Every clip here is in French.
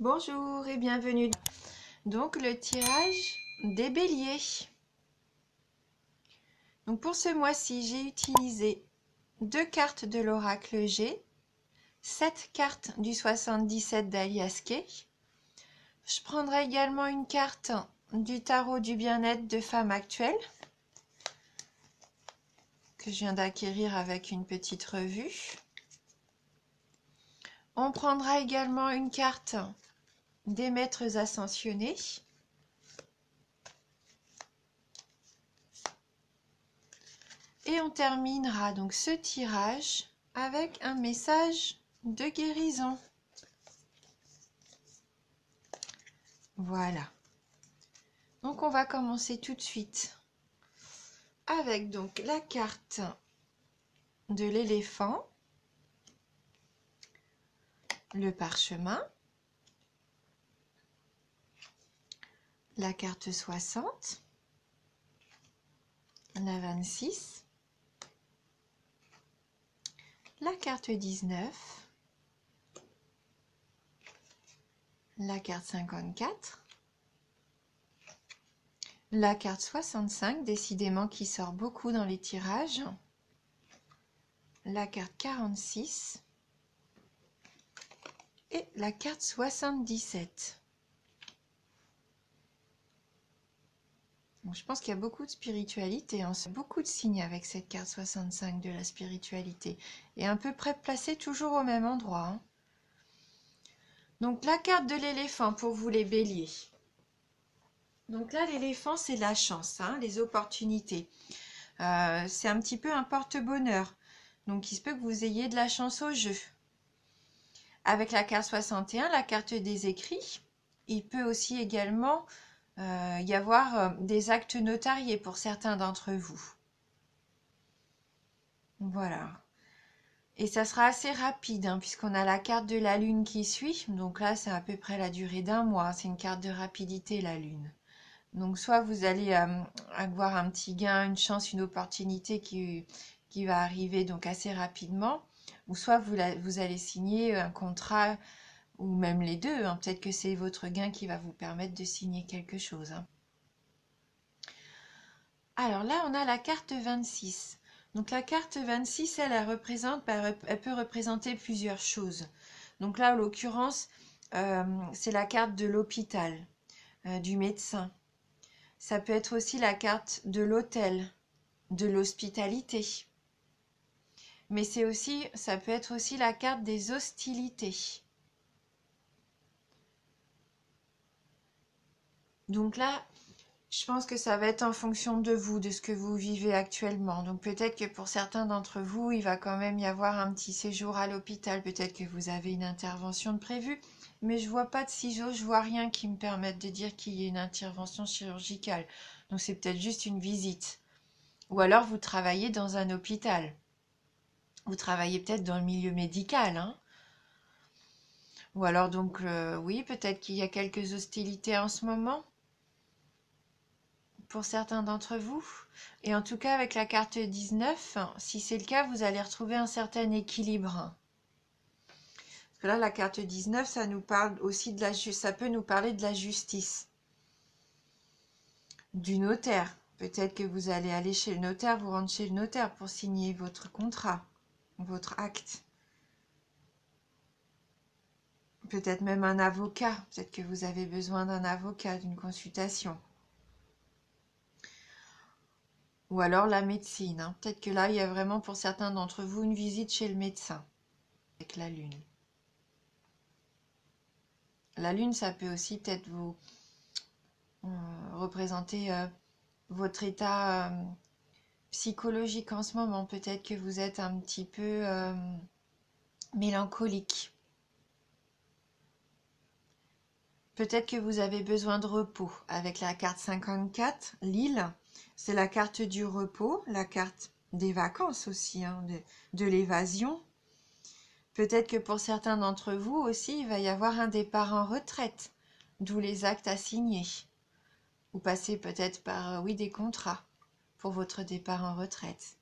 Bonjour et bienvenue. Donc le tirage des béliers. Donc pour ce mois-ci, j'ai utilisé 2 cartes de l'oracle G, 7 cartes du 77 d'Alias Kay. Je prendrai également une carte du tarot du bien-être de femme actuelle que je viens d'acquérir avec une petite revue. On prendra également une carte des maîtres ascensionnés. Et on terminera donc ce tirage avec un message de guérison. Voilà. Donc on va commencer tout de suite avec donc la carte de l'éléphant, le parchemin, la carte 60, la 26, la carte 19, la carte 54, la carte 65, décidément qui sort beaucoup dans les tirages, la carte 46 et la carte 77. Donc, je pense qu'il y a beaucoup de spiritualité, hein. C'est beaucoup de signes avec cette carte 65 de la spiritualité. Et à peu près placée toujours au même endroit, hein. Donc la carte de l'éléphant pour vous les béliers. Donc là, l'éléphant, c'est la chance, hein, les opportunités. C'est un petit peu un porte-bonheur. Donc il se peut que vous ayez de la chance au jeu. Avec la carte 61, la carte des écrits, il peut aussi également y avoir des actes notariés pour certains d'entre vous. Voilà. Et ça sera assez rapide, hein, puisqu'on a la carte de la lune qui suit. Donc là, c'est à peu près la durée d'un mois. C'est une carte de rapidité, la lune. Donc soit vous allez avoir un petit gain, une chance, une opportunité qui va arriver donc assez rapidement. Ou soit vous allez signer un contrat, ou même les deux, hein. Peut-être que c'est votre gain qui va vous permettre de signer quelque chose, hein. Alors là, on a la carte 26. Donc la carte 26, elle peut représenter plusieurs choses. Donc là, en l'occurrence, c'est la carte de l'hôpital, du médecin. Ça peut être aussi la carte de l'hôtel, de l'hospitalité. Mais ça peut être aussi la carte des hostilités. Donc là, je pense que ça va être en fonction de vous, de ce que vous vivez actuellement. Donc peut-être que pour certains d'entre vous, il va quand même y avoir un petit séjour à l'hôpital. Peut-être que vous avez une intervention de prévue. Mais je vois pas de ciseaux, je vois rien qui me permette de dire qu'il y ait une intervention chirurgicale. Donc c'est peut-être juste une visite. Ou alors vous travaillez dans un hôpital. Vous travaillez peut-être dans le milieu médical, hein. Ou alors donc, oui, peut-être qu'il y a quelques hostilités en ce moment pour certains d'entre vous. Et en tout cas, avec la carte 19, si c'est le cas, vous allez retrouver un certain équilibre. Parce que là, la carte 19, ça nous parle aussi ça peut nous parler de la justice, du notaire. Peut-être que vous allez aller chez le notaire, vous rendre chez le notaire pour signer votre contrat, votre acte. Peut-être même un avocat. Peut-être que vous avez besoin d'un avocat, d'une consultation. Ou alors la médecine, hein. Peut-être que là, il y a vraiment pour certains d'entre vous une visite chez le médecin avec la lune. La lune, ça peut aussi peut-être vous représenter votre état psychologique en ce moment. Peut-être que vous êtes un petit peu mélancolique. Peut-être que vous avez besoin de repos. Avec la carte 54, l'île, c'est la carte du repos, la carte des vacances aussi, hein, de l'évasion. Peut-être que pour certains d'entre vous aussi, il va y avoir un départ en retraite, d'où les actes à signer. Ou passer peut-être par, oui, des contrats pour votre départ en retraite.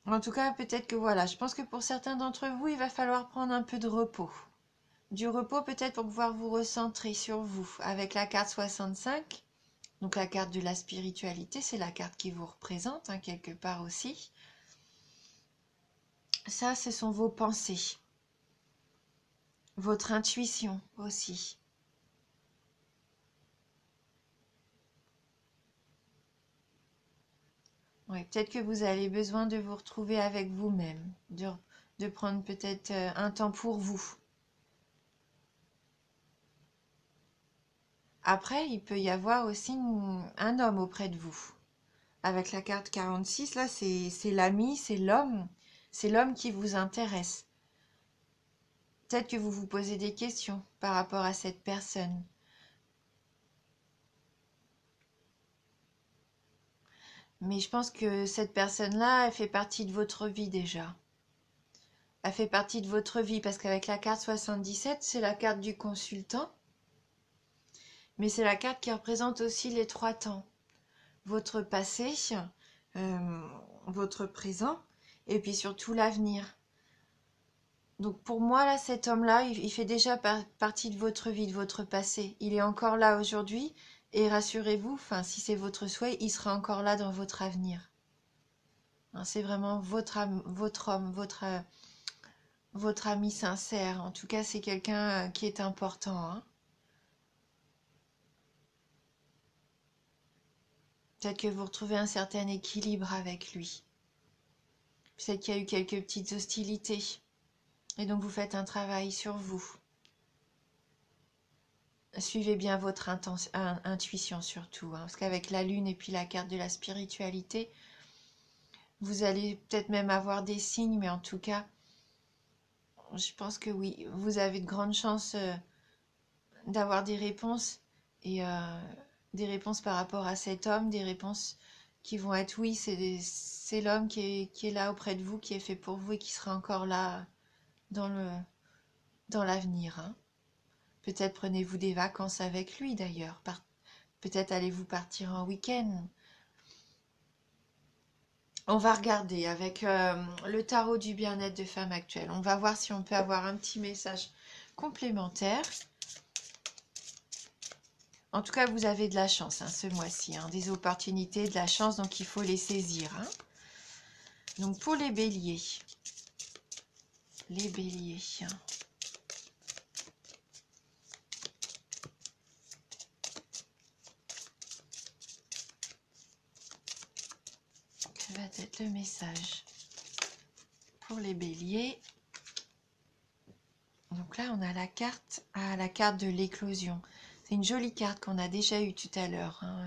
En tout cas, peut-être que voilà, je pense que pour certains d'entre vous, il va falloir prendre un peu de repos. Du repos peut-être pour pouvoir vous recentrer sur vous. Avec la carte 65, donc la carte de la spiritualité, c'est la carte qui vous représente, hein, quelque part aussi. Ça, ce sont vos pensées, votre intuition aussi. Ouais, peut-être que vous avez besoin de vous retrouver avec vous-même, de prendre peut-être un temps pour vous. Après, il peut y avoir aussi un homme auprès de vous. Avec la carte 46, là, c'est l'ami, c'est l'homme qui vous intéresse. Peut-être que vous vous posez des questions par rapport à cette personne. Mais je pense que cette personne-là, elle fait partie de votre vie déjà. Elle fait partie de votre vie parce qu'avec la carte 77, c'est la carte du consultant. Mais c'est la carte qui représente aussi les trois temps. Votre passé, euh, votre présent et puis surtout l'avenir. Donc pour moi, là, cet homme-là, il fait déjà partie de votre vie, de votre passé. Il est encore là aujourd'hui et rassurez-vous, enfin, si c'est votre souhait, il sera encore là dans votre avenir. Hein, c'est vraiment votre homme, votre ami sincère. En tout cas, c'est quelqu'un qui est important. Hein. Peut-être que vous retrouvez un certain équilibre avec lui. Peut-être qu'il y a eu quelques petites hostilités. Et donc vous faites un travail sur vous. Suivez bien votre intuition surtout, hein, parce qu'avec la lune et puis la carte de la spiritualité, vous allez peut-être même avoir des signes, mais en tout cas, je pense que oui, vous avez de grandes chances d'avoir des réponses et des réponses par rapport à cet homme, des réponses qui vont être oui, c'est l'homme qui est là auprès de vous, qui est fait pour vous et qui sera encore là dans l'avenir. Hein. Peut-être prenez-vous des vacances avec lui d'ailleurs. Peut-être allez-vous partir en week-end. On va regarder avec le tarot du bien-être de femme actuelle. On va voir si on peut avoir un petit message complémentaire. En tout cas, vous avez de la chance hein, ce mois-ci. Hein, des opportunités, de la chance, donc il faut les saisir. Hein. Donc pour les béliers. Les béliers. Hein. Quel va être le message pour les béliers? Donc là, on a la carte de l'éclosion. C'est une jolie carte qu'on a déjà eue tout à l'heure. Hein.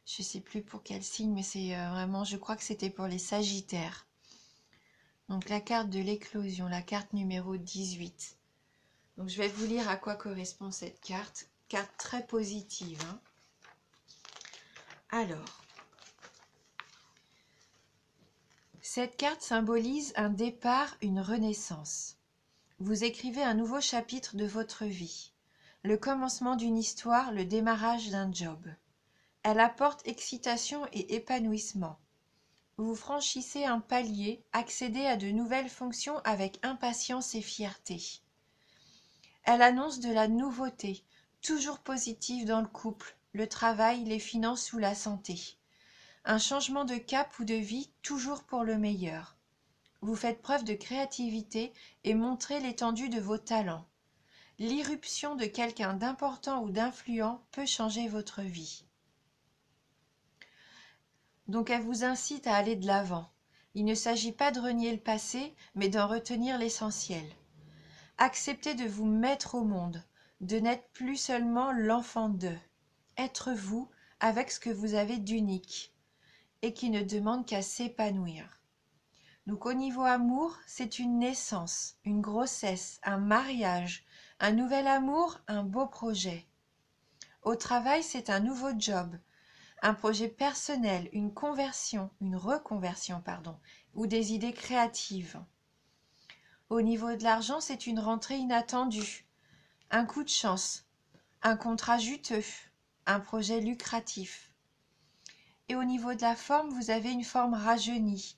Je ne sais plus pour quel signe, mais c'est vraiment, je crois que c'était pour les Sagittaires. Donc la carte de l'éclosion, la carte numéro 18. Donc je vais vous lire à quoi correspond cette carte. Carte très positive. Hein. Alors, cette carte symbolise un départ, une renaissance. Vous écrivez un nouveau chapitre de votre vie. Le commencement d'une histoire, le démarrage d'un job. Elle apporte excitation et épanouissement. Vous franchissez un palier, accédez à de nouvelles fonctions avec impatience et fierté. Elle annonce de la nouveauté, toujours positive dans le couple, le travail, les finances ou la santé. Un changement de cap ou de vie, toujours pour le meilleur. Vous faites preuve de créativité et montrez l'étendue de vos talents. L'irruption de quelqu'un d'important ou d'influent peut changer votre vie. Donc elle vous incite à aller de l'avant. Il ne s'agit pas de renier le passé, mais d'en retenir l'essentiel. Acceptez de vous mettre au monde, de n'être plus seulement l'enfant d'eux. Être vous avec ce que vous avez d'unique et qui ne demande qu'à s'épanouir. Donc au niveau amour, c'est une naissance, une grossesse, un mariage, un nouvel amour, un beau projet. Au travail, c'est un nouveau job, un projet personnel, une reconversion, ou des idées créatives. Au niveau de l'argent, c'est une rentrée inattendue, un coup de chance, un contrat juteux, un projet lucratif. Et au niveau de la forme, vous avez une forme rajeunie,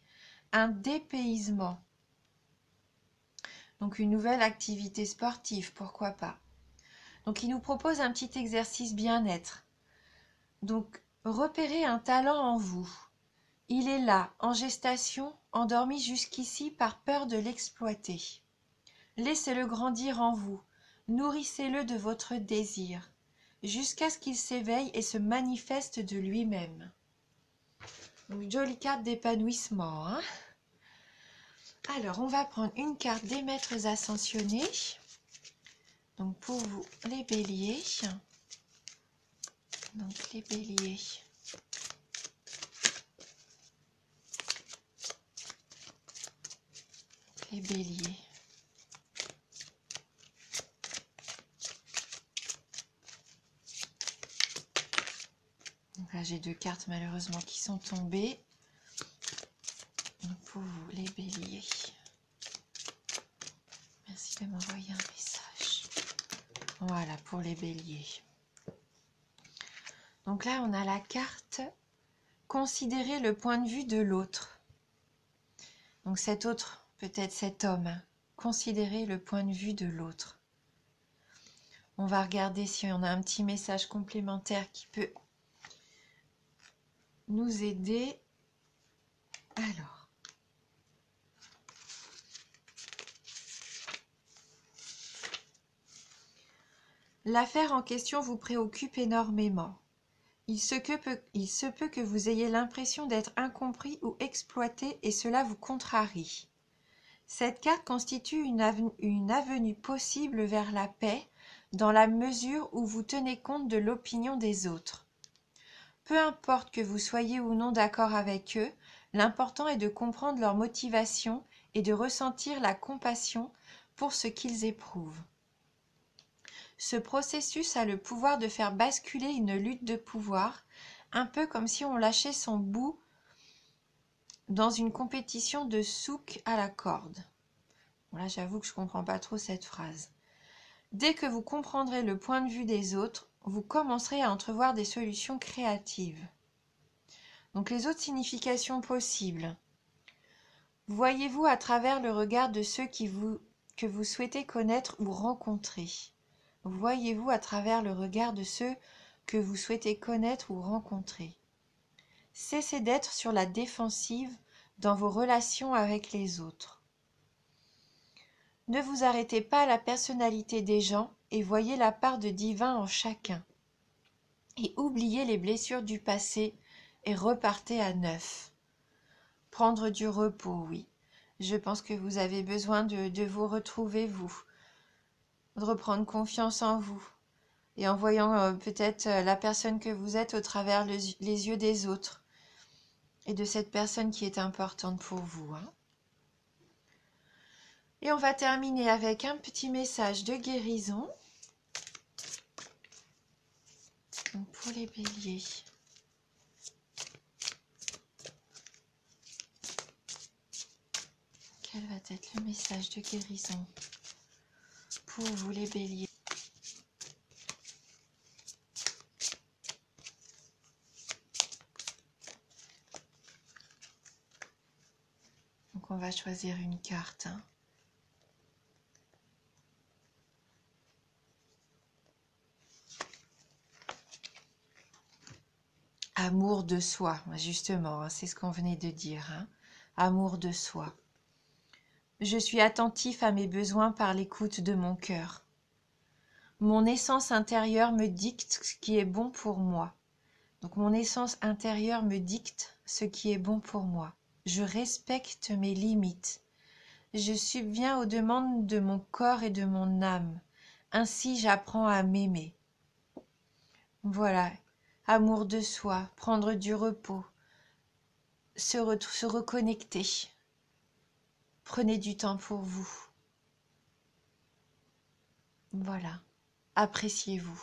un dépaysement. Donc une nouvelle activité sportive, pourquoi pas. Donc il nous propose un petit exercice bien-être. Donc repérez un talent en vous. Il est là, en gestation, endormi jusqu'ici par peur de l'exploiter. Laissez-le grandir en vous, nourrissez-le de votre désir, jusqu'à ce qu'il s'éveille et se manifeste de lui-même. Donc, jolie carte d'épanouissement, hein? Alors, on va prendre une carte des maîtres ascensionnés. Donc, pour vous, les béliers. Donc, les béliers. Les béliers. Donc là, j'ai deux cartes malheureusement qui sont tombées. Donc, pour vous, les béliers. Merci de m'envoyer un message. Voilà, pour les béliers. Donc là, on a la carte « Considérer le point de vue de l'autre ». Donc cet autre, peut-être cet homme, hein, considérer le point de vue de l'autre. On va regarder si on a un petit message complémentaire qui peut nous aider. Alors. L'affaire en question vous préoccupe énormément. Il se peut que vous ayez l'impression d'être incompris ou exploité et cela vous contrarie. Cette carte constitue une avenue possible vers la paix dans la mesure où vous tenez compte de l'opinion des autres. Peu importe que vous soyez ou non d'accord avec eux, l'important est de comprendre leur motivation et de ressentir la compassion pour ce qu'ils éprouvent. Ce processus a le pouvoir de faire basculer une lutte de pouvoir, un peu comme si on lâchait son bout dans une compétition de souk à la corde. Bon, là, j'avoue que je ne comprends pas trop cette phrase. Dès que vous comprendrez le point de vue des autres, vous commencerez à entrevoir des solutions créatives. Donc les autres significations possibles. Voyez-vous à travers le regard de ceux que vous souhaitez connaître ou rencontrer. Voyez-vous à travers le regard de ceux que vous souhaitez connaître ou rencontrer. Cessez d'être sur la défensive dans vos relations avec les autres. Ne vous arrêtez pas à la personnalité des gens et voyez la part de divin en chacun. Et oubliez les blessures du passé et repartez à neuf. Prendre du repos, oui. Je pense que vous avez besoin de vous retrouver, vous. De reprendre confiance en vous. Et en voyant peut-être la personne que vous êtes au travers les yeux des autres. Et de cette personne qui est importante pour vous, hein. Et on va terminer avec un petit message de guérison. Donc pour les béliers. Quel va être le message de guérison pour vous les béliers? Donc on va choisir une carte, hein. Amour de soi, justement, hein, c'est ce qu'on venait de dire, hein. Amour de soi. Je suis attentif à mes besoins par l'écoute de mon cœur. Mon essence intérieure me dicte ce qui est bon pour moi. Donc mon essence intérieure me dicte ce qui est bon pour moi. Je respecte mes limites. Je subviens aux demandes de mon corps et de mon âme. Ainsi j'apprends à m'aimer. Voilà, amour de soi, prendre du repos, se reconnecter. Prenez du temps pour vous. Voilà, appréciez-vous.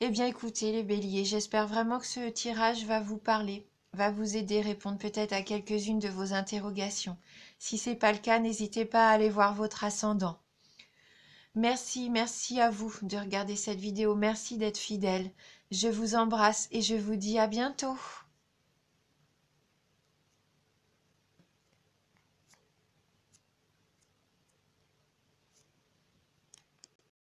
Eh bien écoutez les béliers, j'espère vraiment que ce tirage va vous parler, va vous aider à répondre peut-être à quelques-unes de vos interrogations. Si ce n'est pas le cas, n'hésitez pas à aller voir votre ascendant. Merci à vous de regarder cette vidéo, merci d'être fidèle. Je vous embrasse et je vous dis à bientôt.